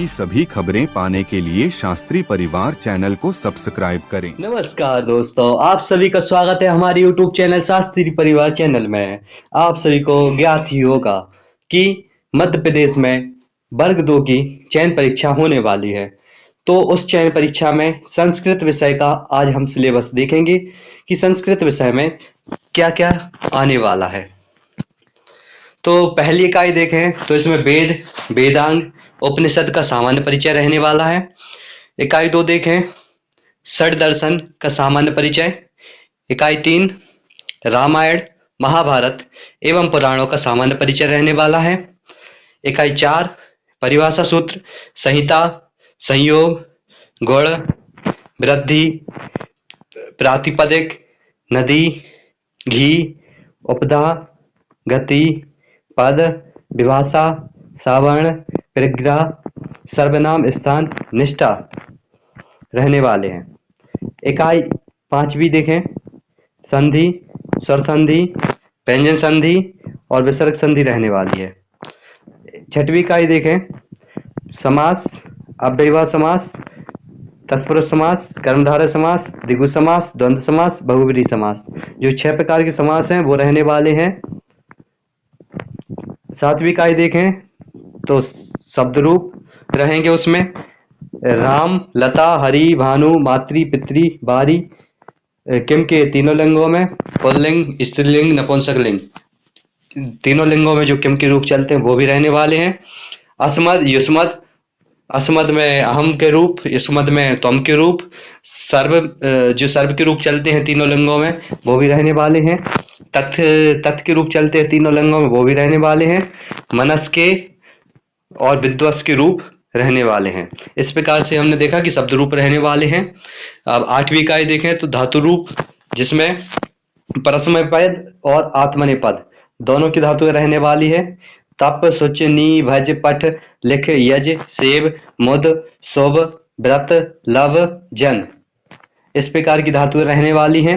की सभी खबरें पाने के लिए शास्त्री परिवार चैनल को सब्सक्राइब करें। नमस्कार दोस्तों, आप सभी का स्वागत है हमारे YouTube चैनल शास्त्री परिवार चैनल में। आप सभी को ज्ञात ही होगा कि मध्य प्रदेश में वर्ग 2 की चयन परीक्षा होने वाली है। तो उस चयन परीक्षा में संस्कृत विषय का आज हम सिलेबस देखेंगे कि संस्कृत विषय में क्या क्या आने वाला है। तो पहली इकाई देखें तो इसमें वेद, वेदांग, उपनिषद का सामान्य परिचय रहने वाला है। इकाई 2 देखें षड दर्शन का सामान्य परिचय। इकाई 3 रामायण, महाभारत एवं पुराणों का सामान्य परिचय रहने वाला है। इकाई 4 परिभाषा सूत्र, संहिता, संयोग, गुण, वृद्धि, प्रातिपदिक, नदी, घी, उपधा, गति, पद, विभाषा, सावर्ण, परिग्रह, सर्वनाम, स्थान, निष्ठा रहने वाले हैं। इकाई 5वीं देखें संधि, स्वर संधि, व्यंजन संधि और विसर्ग संधि रहने वाली है। 6वीं इकाई देखें समास, अव्ययभाव समास, तत्पुरुष समास, कर्मधारय समास, द्विगु समास, द्वंद्व समास, बहुव्रीहि समास, जो 6 प्रकार के समास हैं वो रहने वाले हैं। 7वीं इकाई देखें तो शब्द रूप रहेंगे उसमें राम, लता, हरि, भानु, मातृ, पितृ, बारी, किम के तीनों लिंगों में पुल्लिंग, स्त्रीलिंग, नपुंसकलिंग, तीनों लिंगों में जो किम के रूप चलते हैं वो भी रहने वाले हैं। अस्मद, युष्मद, अस्मद में अहम के रूप, युष्मद में त्वम के रूप, सर्व जो सर्व के रूप चलते हैं तीनों लिंगों में वो भी रहने वाले हैं। तत् के रूप चलते हैं तीनों लिंगों में वो भी रहने वाले हैं। मनस के और विध्वस के रूप रहने वाले हैं। इस प्रकार से हमने देखा कि शब्द रूप रहने वाले हैं। अब 8वीं इकाई देखें तो धातु रूप, जिसमें परस्मय पद और आत्मनेपद दोनों की धातुएं रहने वाली है। तप, शुच, नी, भज, पठ, लिख, यज, सेव, मुद, शुभ, व्रत, लव, जन, इस प्रकार की धातुएं रहने वाली हैं।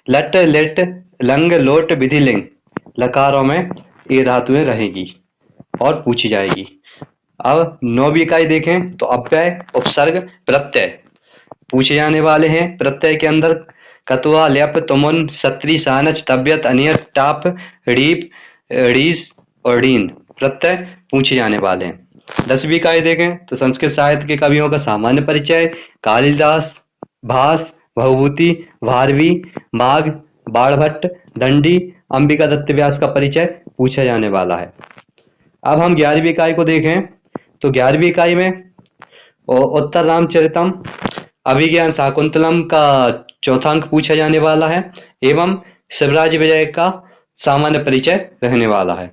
लट, लिट, लंग, लोट, विधिलिंग लकारों में ये धातुएं रहेगी और पूछी जाएगी। अब 9वीं इकाई देखें तो अव्यय, उपसर्ग, प्रत्यय पूछे जाने वाले हैं। प्रत्यय के अंदर कतुआ, ल्यप, तुमुन, सत्री, सानच, तव्यत, अनियत, टाप, रीप, रीस और रीन प्रत्यय पूछे जाने वाले हैं। 10वीं इकाई देखें तो संस्कृत साहित्य के कवियों का सामान्य परिचय, कालिदास, भास, भवभूति, भारवी, माघ, बाणभट्ट, दंडी, अंबिका दत्त व्यास का परिचय पूछा जाने वाला है। अब हम 11वीं इकाई को देखें तो 11वीं इकाई में उत्तर रामचरितम, अभिज्ञान शाकुंतलम का चौथा अंक पूछा जाने वाला है एवं शिवराज विजय का सामान्य परिचय रहने वाला है।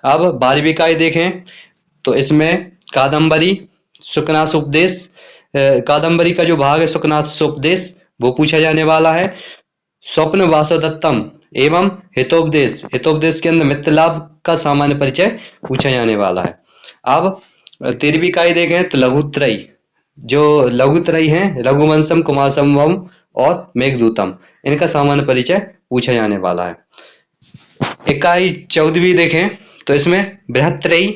अब 12वीं इकाई देखें तो इसमें कादम्बरी, सुकनासोपदेश, कादम्बरी का जो भाग है सुकनासोपदेश वो पूछा जाने वाला है। स्वप्न वासोदत्तम एवं हितोपदेश, हितोपदेश के अंदर मित्रलाभ का सामान्य परिचय पूछा जाने वाला है। अब 13वीं इकाई देखें तो लघुत्रयी, जो लघुत्रयी हैं रघुवंशम, कुमार संभवम और मेघदूतम, इनका सामान्य परिचय पूछा जाने वाला है। इकाई 14वीं देखें तो इसमें बृहत्त्रयी,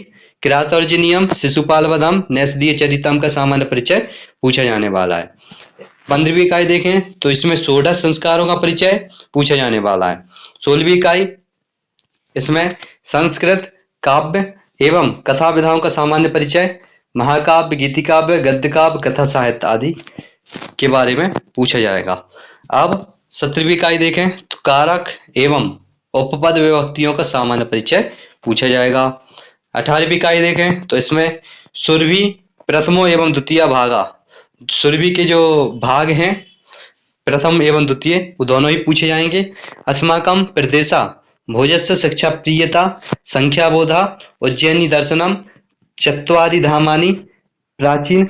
किरातार्जुनीयम, शिशुपाल वधम, नैषधीय चरितम का सामान्य परिचय पूछा जाने वाला है। 15वीं इकाई देखें तो इसमें 16 संस्कारों का परिचय पूछा जाने वाला है। 16वीं इकाई इसमें संस्कृत काव्य एवं कथा विधाओं का सामान्य परिचय, महाकाव्य, गीति काव्य, गद्य काव्य, कथा साहित्य आदि के बारे में पूछा जाएगा। अब 17वीं इकाई देखें तो कारक एवं उपपद विभक्तियों का सामान्य परिचय पूछा जाएगा। 18वीं इकाई देखें तो इसमें सुरभि, प्रथमो एवं द्वितीय भागा, सुरभि के जो भाग हैं प्रथम एवं द्वितीय वो दोनों ही पूछे जाएंगे। अस्माकम प्रदेशा, भोजस्य शिक्षा प्रियता, संख्या बोधा, उज्जैनी दर्शनम, चत्वारि धामानि, प्राचीन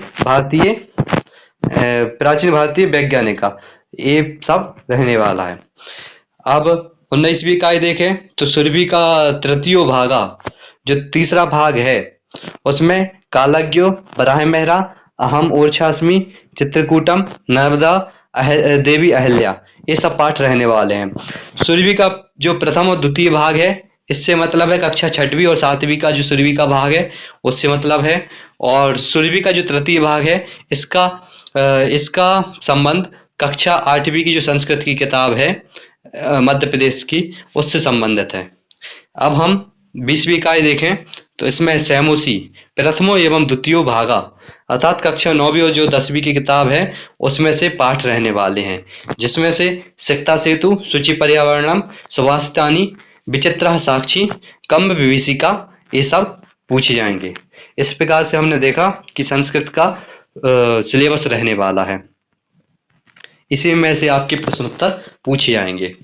भारतीय वैज्ञानिका, ये सब रहने वाला है। अब 19वीं इकाई देखें तो सुरभि का तृतीय भागा, जो तीसरा भाग है उसमें कालज्ञो, बराह मेहरा, अहम ऊर्छास्मि, चित्रकूटम, नर्मदा, देवी अहिल्या, ये सब पाठ रहने वाले हैं। सुरभि का जो प्रथम और द्वितीय भाग है इससे मतलब है कक्षा छठवीं और सातवीं का जो सुरभि का भाग है उससे मतलब है। और सुरभि का जो तृतीय भाग है इसका संबंध कक्षा आठवीं की जो संस्कृत की किताब है मध्य प्रदेश की, उससे संबंधित है। अब हम 20वीं इकाई देखें तो इसमें सैमोसी प्रथमो एवं द्वितीयो भागा, अर्थात कक्षा 9वीं और जो 10वीं की किताब है उसमें से पाठ रहने वाले हैं, जिसमें से सिक्ता सेतु, शुचि पर्यावरणम, सुभाषितानी, विचित्र साक्षी, कम्ब विभीषिका, ये सब पूछे जाएंगे। इस प्रकार से हमने देखा कि संस्कृत का सिलेबस रहने वाला है। इसी में से आपके प्रश्न उत्तर पूछे जाएंगे।